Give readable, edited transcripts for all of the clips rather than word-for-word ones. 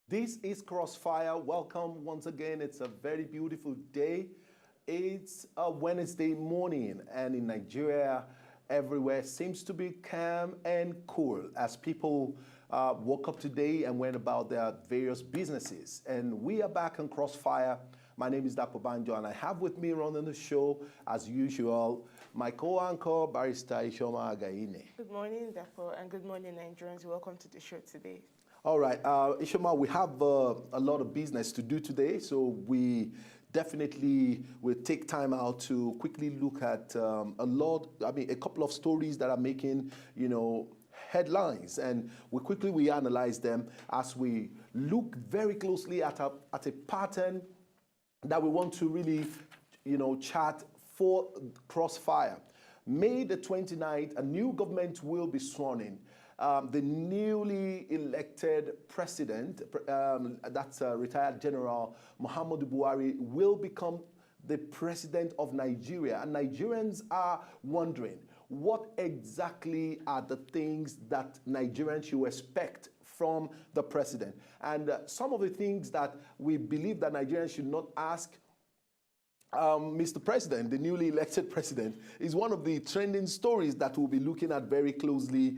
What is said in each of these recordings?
This is Crossfire. Welcome once again. It's a very beautiful day. It's a Wednesday morning, and in Nigeria, everywhere seems to be calm and cool as people woke up today and went about their various businesses. And we are back on Crossfire. My name is Dapo Banjo, and I have with me running the show, as usual, my co-anchor, Barrister Ishoma Againe. Good morning, Dapo, and good morning, Nigerians. Welcome to the show today. All right, Ishoma, we have a lot of business to do today, so we definitely will take time out to quickly look at a couple of stories that are making, headlines, and we analyze them as we look very closely at a pattern that we want to really, chart for Crossfire. May the 29th, a new government will be sworn in. The newly elected president, that's retired General Muhammadu Buhari, will become the president of Nigeria. And Nigerians are wondering, what exactly are the things that Nigerians should expect from the president? And some of the things that we believe that Nigerians should not ask Mr. President, the newly elected president, is one of the trending stories that we'll be looking at very closely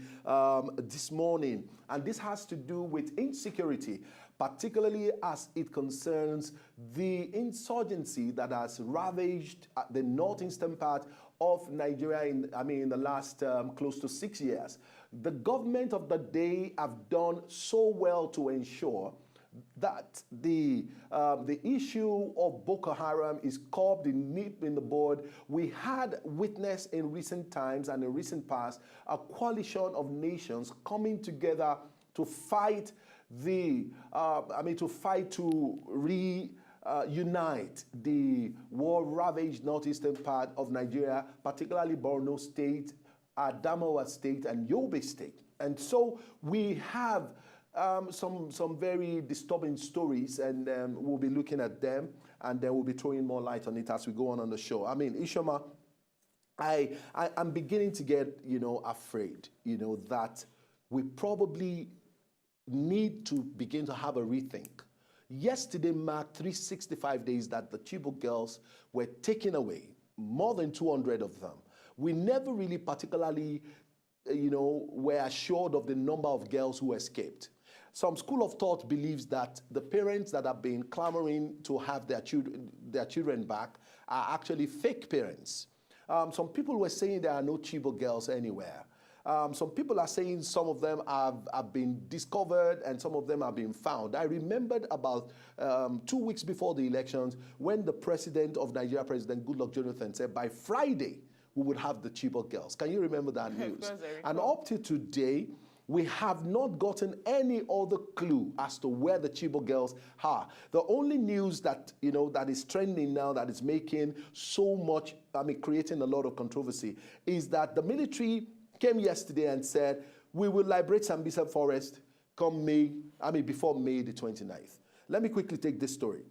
this morning. And this has to do with insecurity, particularly as it concerns the insurgency that has ravaged the northeastern part of Nigeria in the last close to 6 years. The government of the day have done so well to ensure that the issue of Boko Haram is curbed in the bud. We had witnessed in recent times and in recent past a coalition of nations coming together to fight unite the war-ravaged northeastern part of Nigeria, particularly Borno State, Adamawa State, and Yobe State. And so we have some very disturbing stories, and we'll be looking at them, and then we'll be throwing more light on it as we go on the show. I mean, Ishoma, I'm beginning to get, afraid, that we probably need to begin to have a rethink. Yesterday marked 365 days that the Chibok Girls were taken away, more than 200 of them. We never really particularly, were assured of the number of girls who escaped. Some school of thought believes that the parents that have been clamoring to have their children back are actually fake parents. Some people were saying there are no Chibok girls anywhere. Some people are saying some of them have been discovered and some of them have been found. I remembered about 2 weeks before the elections when the president of Nigeria, President Goodluck Jonathan, said by Friday we would have the Chibok girls. Can you remember that news? And up to today, we have not gotten any other clue as to where the Chibok girls are. The only news that, that is trending now, that is making so much, creating a lot of controversy, is that the military came yesterday and said, we will liberate Sambisa Forest before May the 29th. Let me quickly take this story.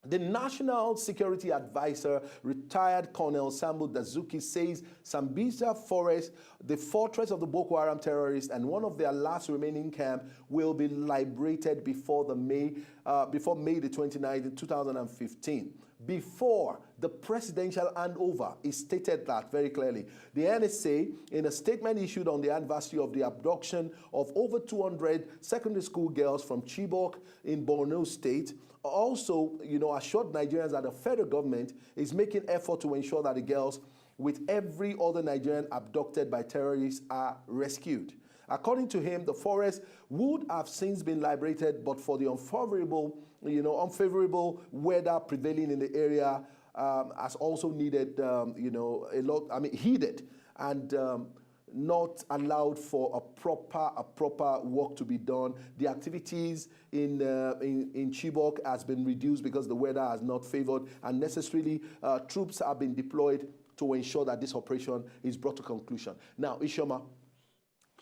The National Security Advisor, retired Colonel Sambo Dazuki, says Sambisa Forest, the fortress of the Boko Haram terrorists and one of their last remaining camp, will be liberated before May the 29th, 2015. Before the presidential handover, it stated that very clearly. The NSA, in a statement issued on the anniversary of the abduction of over 200 secondary school girls from Chibok in Borno State, also, assured Nigerians that the federal government is making effort to ensure that the girls, with every other Nigerian abducted by terrorists, are rescued. According to him, the forest would have since been liberated, but for the unfavorable weather prevailing in the area, has also needed, heeded and not allowed for a proper work to be done. The activities in Chibok has been reduced because the weather has not favored, and necessarily troops have been deployed to ensure that this operation is brought to conclusion. Now, Ishoma,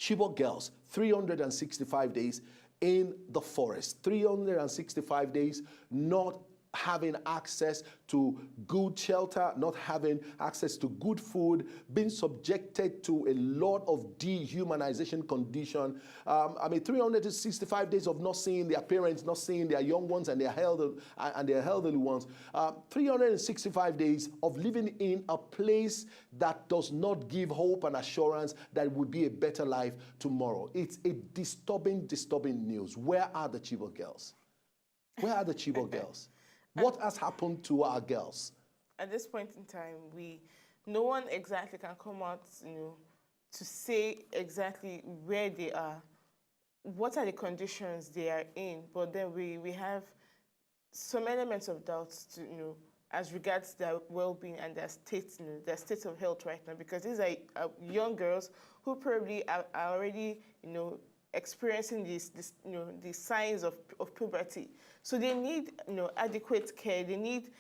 Chibok Girls, 365 days in the forest, 365 days not having access to good shelter, not having access to good food, being subjected to a lot of dehumanization condition. 365 days of not seeing their parents, not seeing their young ones and their elderly ones. 365 days of living in a place that does not give hope and assurance that it will be a better life tomorrow. It's a disturbing news. Where are the Chibok girls? Where are the Chibok girls? What has happened to our girls? At this point in time, no one exactly can come out, to say exactly where they are, what are the conditions they are in. But then we have some elements of doubt to, as regards their well-being and their state of health right now, because these are young girls who probably are already, experiencing the signs of puberty. So they need, adequate care. They need,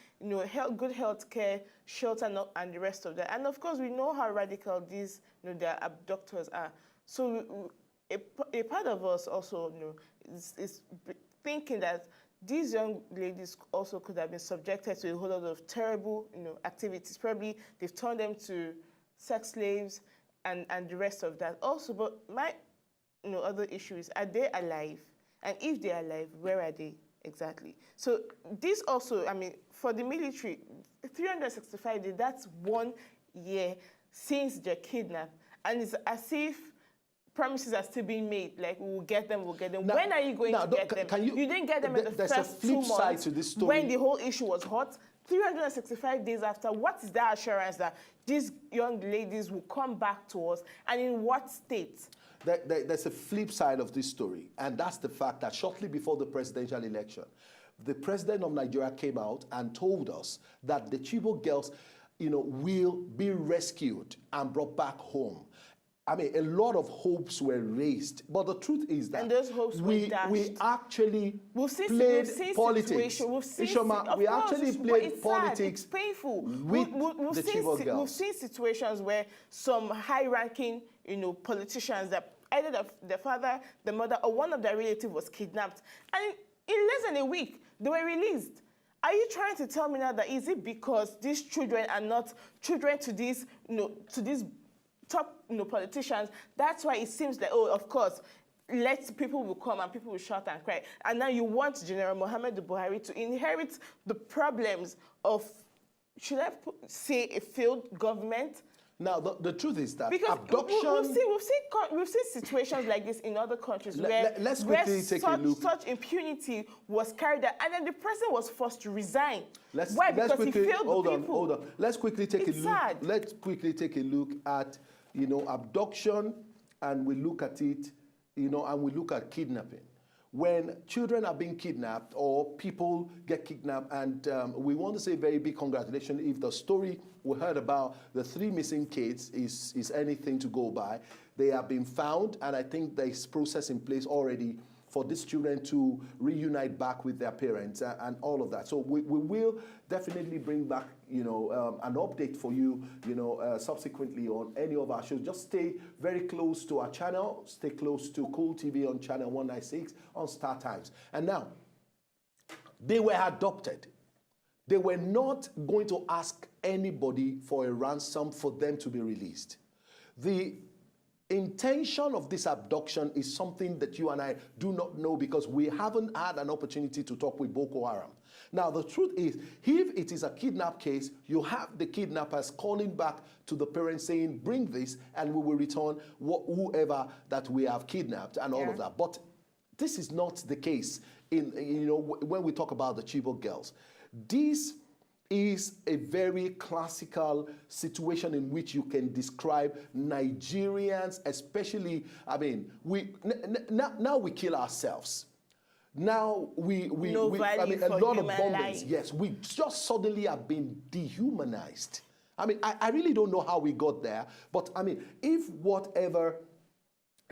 good health care, shelter, and the rest of that. And of course, we know how radical these, their abductors are. So a part of us also, is thinking that these young ladies also could have been subjected to a whole lot of terrible, activities. Probably they've turned them to sex slaves and the rest of that also. But my other issue is, are they alive? And if they're alive, where are they exactly? So this also, for the military, 365 days, that's 1 year since they're kidnapped. And it's as if promises are still being made, like we'll get them. Now, when are you going to get them? You didn't get them in the first 2 months to this story. When the whole issue was hot. 365 days after, what is that assurance that these young ladies will come back to us, and in what state? There's a flip side of this story, and that's the fact that shortly before the presidential election, the president of Nigeria came out and told us that the Chibok girls, will be rescued and brought back home. A lot of hopes were raised, but the truth is that and those hopes were dashed. We actually played politics. We actually played politics. It's painful. With the Chibok girls. We've seen situations where some high-ranking, politicians, that either the father, the mother, or one of their relatives was kidnapped, and in less than a week they were released. Are you trying to tell me now that is it because these children are not children to these, to these top politicians? That's why it seems like, oh, of course, people will come and people will shout and cry. And now you want General Muhammadu Buhari to inherit the problems of, should I say, a failed government? Now, the truth is that because abduction... We've seen situations like this in other countries let's quickly take a look. Such impunity was carried out, and then the president was forced to resign. Why? Because he failed the people. Hold on. Let's quickly take a look. Sad. Let's quickly take a look at, abduction, and we look at it, and we look at kidnapping. When children are being kidnapped or people get kidnapped, and we want to say very big congratulations if the story we heard about the 3 missing kids is anything to go by. They have been found, and I think there's process in place already for these children to reunite back with their parents and all of that. So we will definitely bring back, an update for you, subsequently on any of our shows. Just stay very close to our channel. Stay close to Cool TV on channel 196 on Star Times. And now, they were adopted. They were not going to ask anybody for a ransom for them to be released. The intention of this abduction is something that you and I do not know because we haven't had an opportunity to talk with Boko Haram. Now, the truth is, if it is a kidnap case, you have the kidnappers calling back to the parents saying, bring this and we will return whoever that we have kidnapped and all of that. But this is not the case when we talk about the Chibok girls. This is a very classical situation in which you can describe Nigerians, especially, now we kill ourselves. Now a lot of bombings. Yes, we just suddenly have been dehumanized. I really don't know how we got there, but if whatever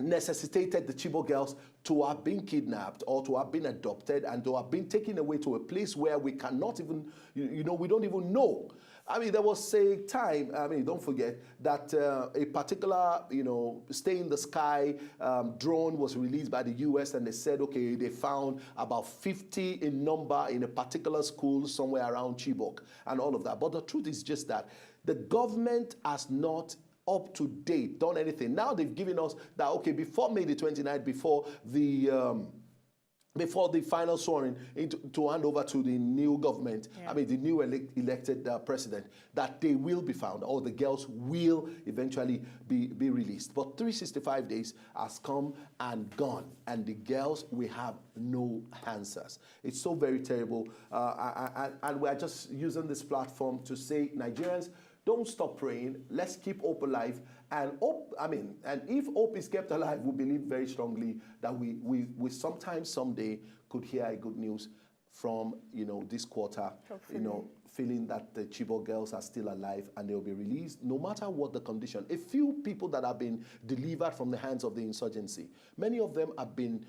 necessitated the Chibok girls to have been kidnapped or to have been adopted and to have been taken away to a place where we cannot even, we don't even know I mean, there was a time, I mean, don't forget that a particular, stay in the sky drone was released by the US, and they said, okay, they found about 50 in number in a particular school somewhere around Chibok and all of that. But the truth is just that the government has not up to date done anything. Now they've given us that, okay, before May the 29th, before the final swearing to hand over to the new government, I mean the new elected president, that they will be found, or the girls will eventually be released. But 365 days has come and gone, and the girls, we have no answers. It's so very terrible, and we're just using this platform to say, Nigerians, don't stop praying. Let's keep hope alive. And hope, and if hope is kept alive, we believe very strongly that we sometimes, someday, could hear a good news from, this quarter, Hopefully. feeling that the Chibok girls are still alive and they'll be released, no matter what the condition. A few people that have been delivered from the hands of the insurgency, many of them have been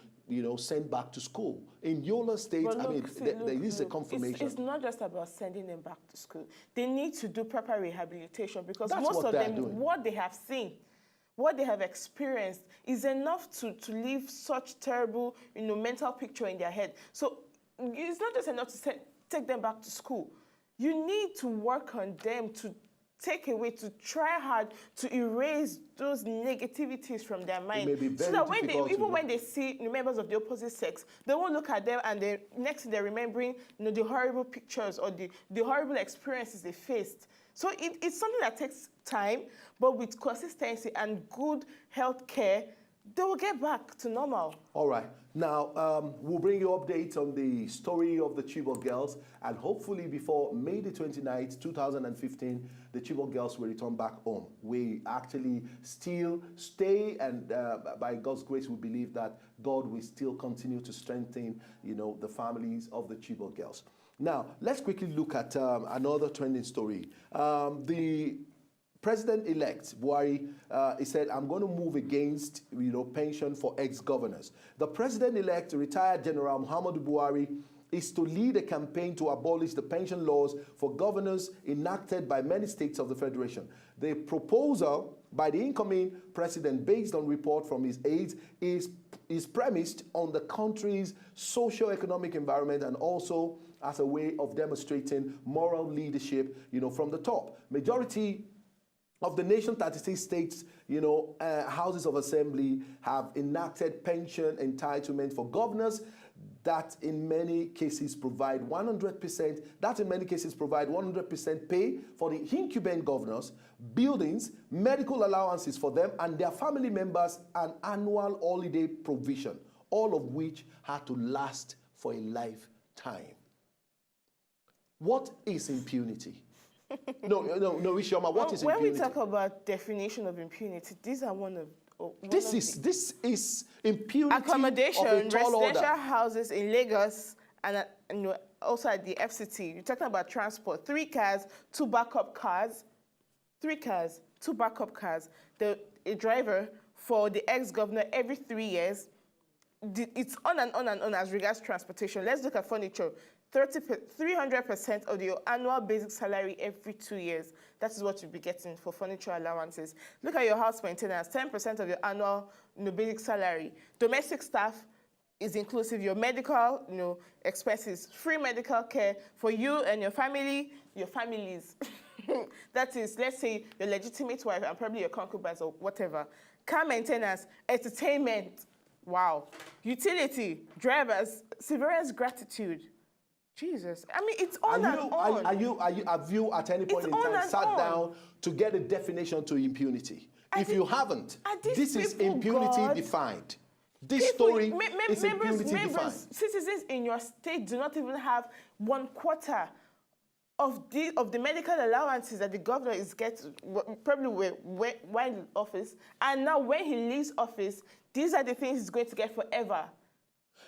sent back to school. In Yola State, there is a confirmation. It's not just about sending them back to school. They need to do proper rehabilitation, because That's most what of they're them, doing. what they have seen, what they have experienced is enough to leave such terrible, mental picture in their head. So it's not just enough to take them back to school. You need to work on them to take away, to try hard to erase those negativities from their mind. So that when they see members of the opposite sex, they won't look at them and next thing they're remembering the horrible pictures or the horrible experiences they faced. So it's something that takes time, but with consistency and good health care, they will get back to normal. All right. Now, we'll bring you updates on the story of the Chibok girls, and hopefully before May the 29th, 2015, the Chibok girls will return back home. We actually still stay, and by God's grace, we believe that God will still continue to strengthen, the families of the Chibok girls. Now, let's quickly look at another trending story. The President-elect Buhari, he said, I'm going to move against, pension for ex-governors. The President-elect, retired General Muhammadu Buhari, is to lead a campaign to abolish the pension laws for governors enacted by many states of the Federation. The proposal by the incoming president, based on report from his aides, is premised on the country's socio-economic environment and also as a way of demonstrating moral leadership, from the top. Majority of the nation's 36 states, houses of assembly have enacted pension entitlement for governors that in many cases provide 100% pay for the incumbent governors, buildings, medical allowances for them and their family members, and annual holiday provision, all of which had to last for a lifetime. What is impunity? No, Isioma, what is impunity? When we talk about definition of impunity, these are this is impunity. Accommodation, of a tall residential order. houses in Lagos and also at the FCT. You're talking about transport. 3 cars, 2 backup cars. 3 cars, 2 backup cars. A driver for the ex-governor every 3 years. It's on and on and on as regards transportation. Let's look at furniture. 300% of your annual basic salary every 2 years. That is what you'll be getting for furniture allowances. Look at your house maintenance, 10% of your annual basic salary. Domestic staff is inclusive. Your medical expenses, free medical care for you and your family, your families. That is, let's say, your legitimate wife and probably your concubines or whatever. Car maintenance, entertainment, wow. Utility, drivers, severance gratitude. Jesus, it's on and on. Have you at any point in time sat down to get a definition to impunity? If you haven't, this is impunity defined. This story is impunity defined. Citizens in your state do not even have 1/4 of the medical allowances that the governor is getting, probably while in office. And now when he leaves office, these are the things he's going to get forever.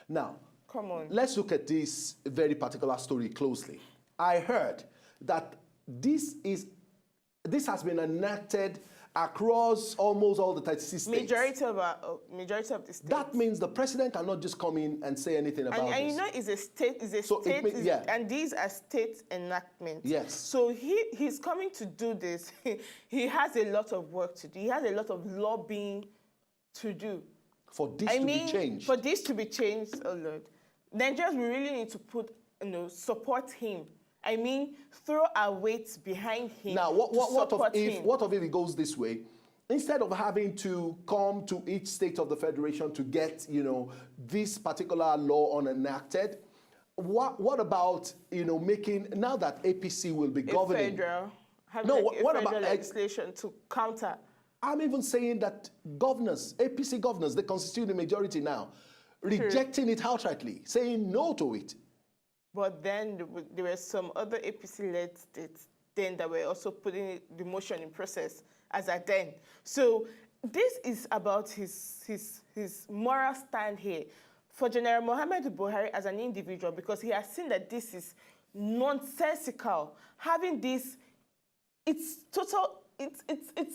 Now, come on. Let's look at this very particular story closely. I heard that this has been enacted across almost all the 36 states. Majority of the states. That means the president cannot just come in and say anything about this. And you know, it's a state, and these are state enactments. Yes. So he's coming to do this. He has a lot of work to do. He has a lot of lobbying to do. For this to be changed. For this to be changed, oh Lord. Nigerians, we really need to support him. I mean, throw our weight behind him. Now, what if it goes this way? Instead of having to come to each state of the federation to get, this particular law enacted, what about, making, now that APC will be governing? What about legislation to counter? I'm even saying that governors, APC governors, they constitute the majority now, rejecting it outrightly, saying no to it. But then there were some other APC-led states then that were also putting the motion in process as at then. So this is about his moral stand here for General Muhammadu Buhari as an individual, because he has seen that this is nonsensical. Having this, it's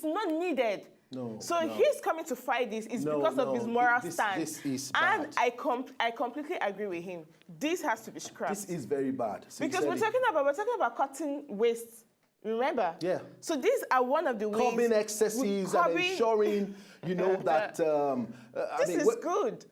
not needed. He's coming to fight this because of his moral stand. This is bad. And I completely agree with him. This has to be scrapped. This is very bad. Because we're talking about cutting waste. Remember? Yeah. So these are one of the ways. Curbing excesses and ensuring, that. This is good.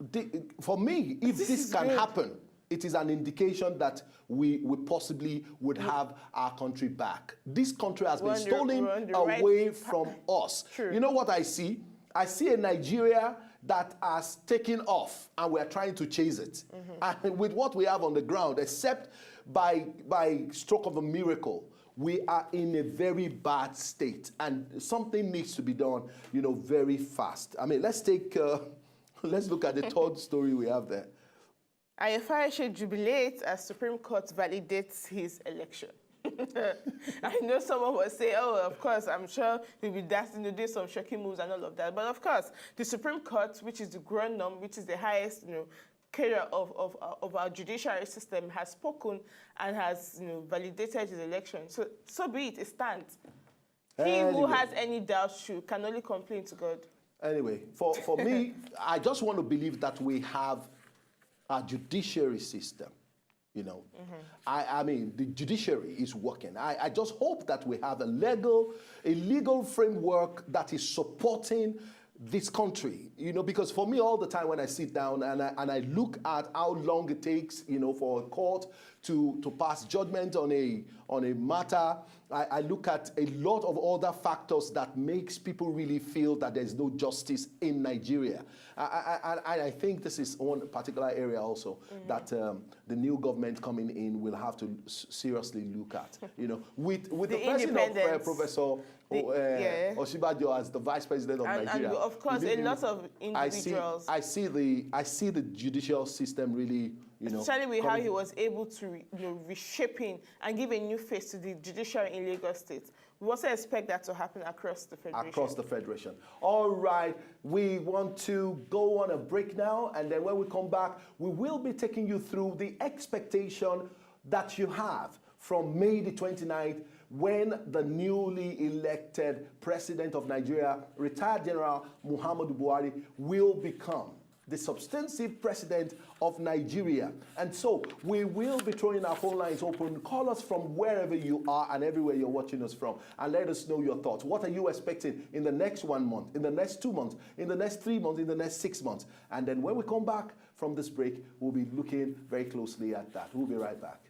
For me, if this can happen, it is an indication that we possibly would have our country back. This country has been stolen away from us. True. You know what I see? I see a Nigeria that has taken off, and we're trying to chase it. And with what we have on the ground, except by stroke of a miracle, we are in a very bad state, and something needs to be done, very fast. I mean, let's look at the third story we have there. Ayefare jubilates as Supreme Court validates his election. I know someone will say, oh, of course, I'm sure he'll be doing some shocking moves and all of that. But of course, the Supreme Court, which is the Grandnum, which is the highest, cadre of our judiciary system, has spoken and has, validated his election. So be it. It stands. He who has any doubts can only complain to God. Anyway, for me, I just want to believe that we have a judiciary system, I mean, the judiciary is working. I just hope that we have a legal framework that is supporting this country, because for me, all the time when I sit down and I look at how long it takes, for a court to pass judgment on a matter, I look at a lot of other factors that makes people really feel that there's no justice in Nigeria. I think this is one particular area also that the new government coming in will have to seriously look at. With the president of Professor Oshibajo as the vice president of Nigeria. And of course, a lot of individuals. I see the judicial system really, especially with how he was able to, reshaping and give a new face to the judiciary in Lagos State. We also expect that to happen across the federation. Across the federation. All right, we want to go on a break now, and then when we come back, we will be taking you through the expectation that you have from May the 29th, when the newly elected president of Nigeria, retired General Muhammadu Buhari, will become the substantive president of Nigeria. And so we will be throwing our phone lines open. Call us from wherever you are and everywhere you're watching us from, and let us know your thoughts. What are you expecting in the next 1 month, in the next 2 months, in the next 3 months, in the next 6 months? And then when we come back from this break, we'll be looking very closely at that. We'll be right back.